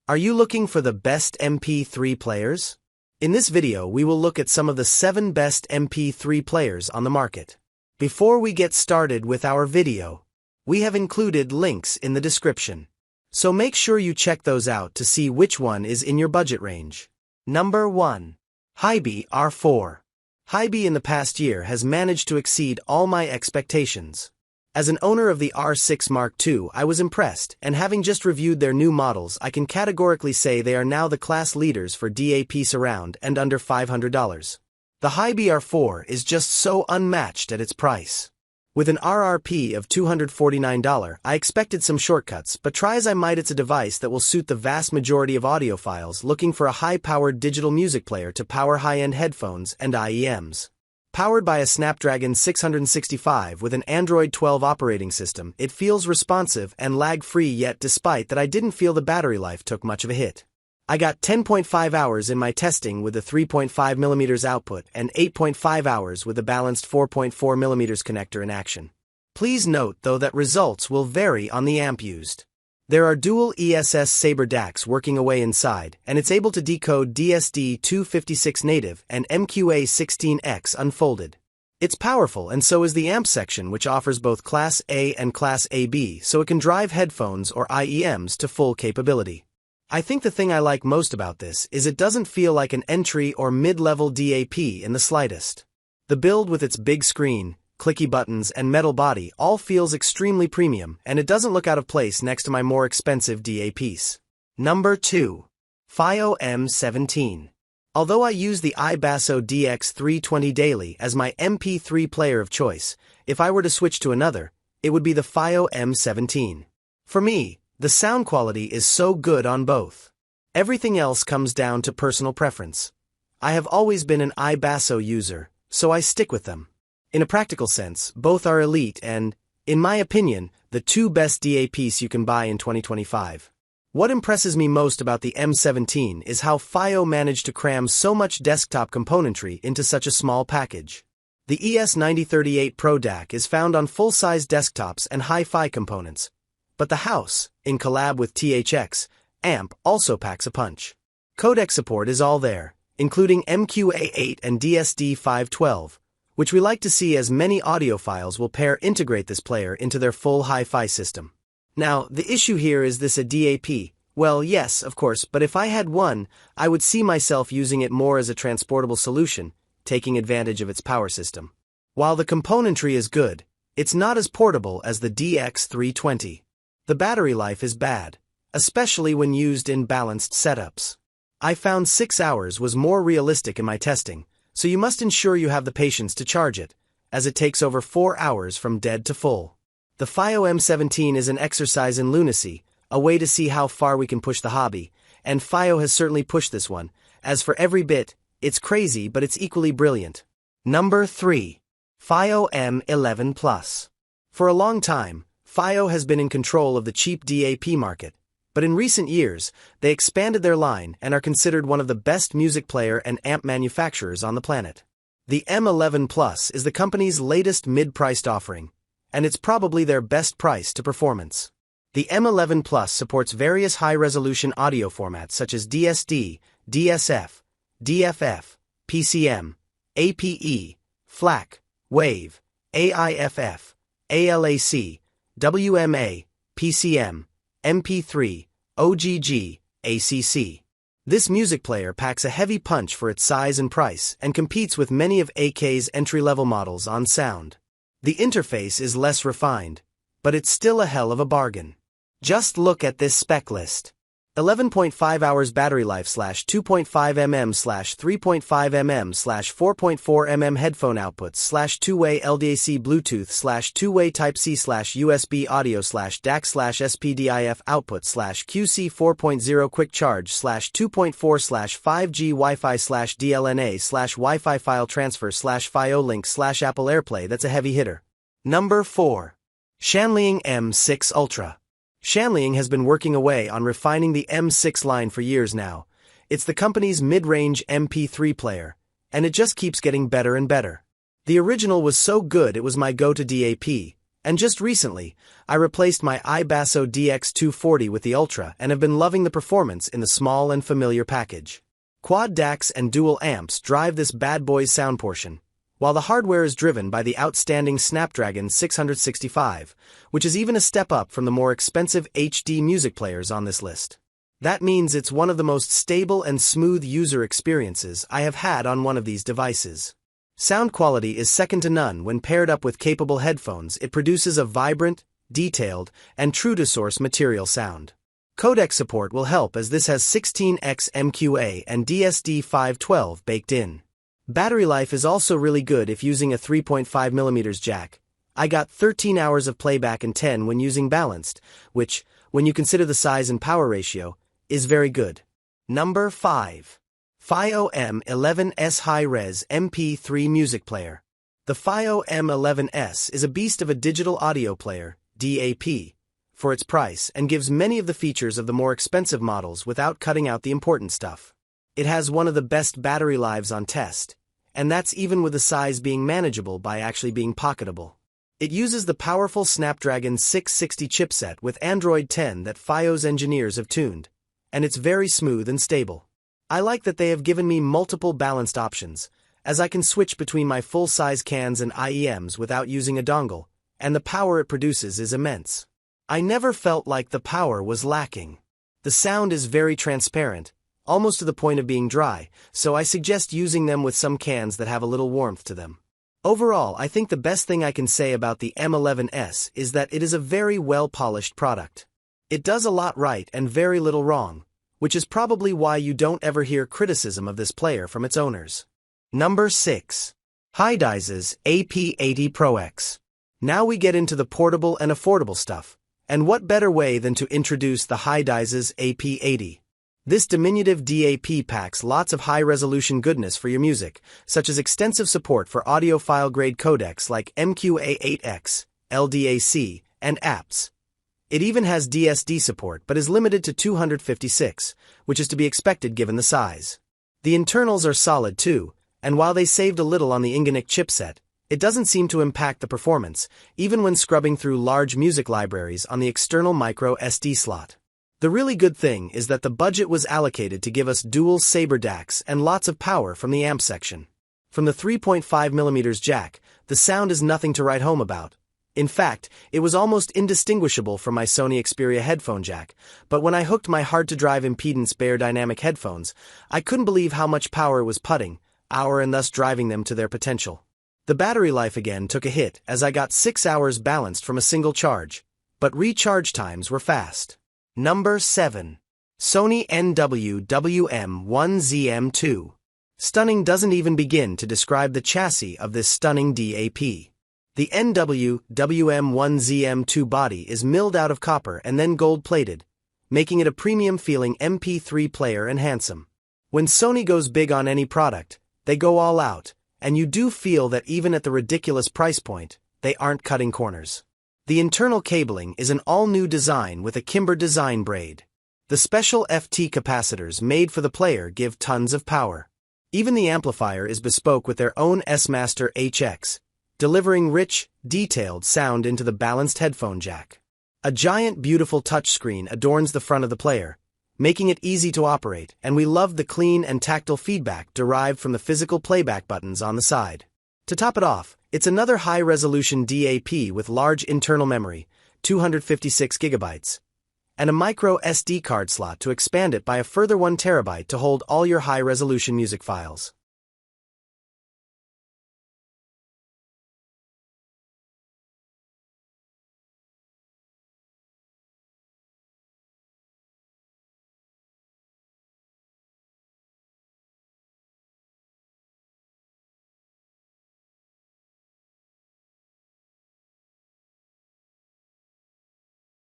Are you looking for the best MP3 players? In this video, we will look at some of the 7 best MP3 players on the market. Before we get started with our video, we have included links in the description. So make sure you check those out to see which one is in your budget range. Number 1. Hiby R4. Hiby in the past year has managed to exceed all my expectations. As an owner of the R6 Mark II, I was impressed, and having just reviewed their new models, I can categorically say they are now the class leaders for DAP surround and under $500. The Hiby R4 is just so unmatched at its price. With an RRP of $249, I expected some shortcuts, but try as I might, it's a device that will suit the vast majority of audiophiles looking for a high-powered digital music player to power high-end headphones and IEMs. Powered by a Snapdragon 665 with an Android 12 operating system, it feels responsive and lag-free, yet despite that I didn't feel the battery life took much of a hit. I got 10.5 hours in my testing with a 3.5mm output and 8.5 hours with a balanced 4.4mm connector in action. Please note though that results will vary on the amp used. There are dual ESS Sabre DACs working away inside, and it's able to decode DSD-256 native and MQA16X unfolded. It's powerful, and so is the amp section, which offers both Class A and Class AB, so it can drive headphones or IEMs to full capability. I think the thing I like most about this is it doesn't feel like an entry or mid-level DAP in the slightest. The build with its big screen, clicky buttons, and metal body all feels extremely premium, and it doesn't look out of place next to my more expensive DAPs. Number 2. Fiio M17. Although I use the iBasso DX320 daily as my MP3 player of choice, if I were to switch to another, it would be the Fiio M17. For me, the sound quality is so good on both. Everything else comes down to personal preference. I have always been an iBasso user, so I stick with them. In a practical sense, both are elite and, in my opinion, the 2 best DAPs you can buy in 2025. What impresses me most about the M17 is how Fiio managed to cram so much desktop componentry into such a small package. The ES9038 Pro DAC is found on full-size desktops and hi-fi components, but the house, in collab with THX, amp also packs a punch. Codec support is all there, including MQA8 and DSD-512, which we like to see as many audiophiles will integrate this player into their full hi-fi system. Now, the issue here is this a DAP? Well, yes, of course, but if I had one, I would see myself using it more as a transportable solution, taking advantage of its power system. While the componentry is good, it's not as portable as the DX320. The battery life is bad, especially when used in balanced setups. I found 6 hours was more realistic in my testing, so you must ensure you have the patience to charge it, as it takes over 4 hours from dead to full. The Fiio M17 is an exercise in lunacy, a way to see how far we can push the hobby, and Fiio has certainly pushed this one. As for every bit, it's crazy, but it's equally brilliant. Number 3. Fiio M11 Plus. For a long time, Fiio has been in control of the cheap DAP market, but in recent years, they expanded their line and are considered one of the best music player and amp manufacturers on the planet. The M11 Plus is the company's latest mid-priced offering, and it's probably their best price to performance. The M11 Plus supports various high-resolution audio formats such as DSD, DSF, DFF, PCM, APE, FLAC, WAVE, AIFF, ALAC, WMA, PCM, MP3, OGG, ACC. This music player packs a heavy punch for its size and price and competes with many of AK's entry-level models on sound. The interface is less refined, but it's still a hell of a bargain. Just look at this spec list. 11.5 hours battery life / 2.5 mm / 3.5 mm / 4.4 mm headphone outputs / two-way LDAC Bluetooth / two-way Type-C / USB audio / DAC / SPDIF output / QC 4.0 quick charge / 2.4 / 5G Wi-Fi / DLNA / Wi-Fi file transfer / Fiio Link / Apple AirPlay. That's a heavy hitter. Number 4. SHANLING M6 Ultra. SHANLING has been working away on refining the M6 line for years now. It's the company's mid-range MP3 player, and it just keeps getting better and better. The original was so good it was my go-to DAP, And just recently, I replaced my iBasso DX240 with the Ultra and have been loving the performance in the small and familiar package. Quad DACs and dual amps drive this bad boy's sound portion, while the hardware is driven by the outstanding Snapdragon 665, which is even a step up from the more expensive HD music players on this list. That means it's one of the most stable and smooth user experiences I have had on one of these devices. Sound quality is second to none when paired up with capable headphones. It produces a vibrant, detailed, and true-to-source material sound. Codec support will help as this has 16x MQA and DSD512 baked in. Battery life is also really good if using a 3.5mm jack. I got 13 hours of playback and 10 when using balanced, which, when you consider the size and power ratio, is very good. Number 5. Fiio M11 High-Res MP3 Music Player. The Fiio M11 is a beast of a digital audio player, DAP, for its price and gives many of the features of the more expensive models without cutting out the important stuff. It has one of the best battery lives on test, and that's even with the size being manageable by actually being pocketable. It uses the powerful Snapdragon 660 chipset with Android 10 that Fio's engineers have tuned, and it's very smooth and stable. I like that they have given me multiple balanced options, as I can switch between my full-size cans and IEMs without using a dongle, and the power it produces is immense. I never felt like the power was lacking. The sound is very transparent, almost to the point of being dry, so I suggest using them with some cans that have a little warmth to them. Overall, I think the best thing I can say about the M11 is that it is a very well-polished product. It does a lot right and very little wrong, which is probably why you don't ever hear criticism of this player from its owners. Number 6. Hidizs AP80 Pro X. Now we get into the portable and affordable stuff, and what better way than to introduce the Hidizs AP80. This diminutive DAP packs lots of high-resolution goodness for your music, such as extensive support for audiophile-grade codecs like MQA8X, LDAC, and apps. It even has DSD support but is limited to 256, which is to be expected given the size. The internals are solid too, and while they saved a little on the Inganic chipset, it doesn't seem to impact the performance, even when scrubbing through large music libraries on the external micro SD slot. The really good thing is that the budget was allocated to give us dual Sabre DACs and lots of power from the amp section. From the 3.5mm jack, the sound is nothing to write home about. In fact, it was almost indistinguishable from my Sony Xperia headphone jack, but when I hooked my hard-to-drive impedance Bear Dynamic headphones, I couldn't believe how much power it was putting, and thus driving them to their potential. The battery life again took a hit as I got 6 hours balanced from a single charge, but recharge times were fast. Number 7. Sony NW WM1ZM2. Stunning doesn't even begin to describe the chassis of this stunning DAP. The NW WM1ZM2 body is milled out of copper and then gold-plated, making it a premium-feeling MP3 player and handsome. When Sony goes big on any product, they go all out, and you do feel that even at the ridiculous price point, they aren't cutting corners. The internal cabling is an all-new design with a Kimber design braid. The special FT capacitors made for the player give tons of power. Even the amplifier is bespoke with their own S-Master HX, delivering rich, detailed sound into the balanced headphone jack. A giant beautiful touchscreen adorns the front of the player, making it easy to operate, and we love the clean and tactile feedback derived from the physical playback buttons on the side. To top it off, it's another high-resolution DAP with large internal memory, 256GB, and a micro SD card slot to expand it by a further 1TB to hold all your high-resolution music files.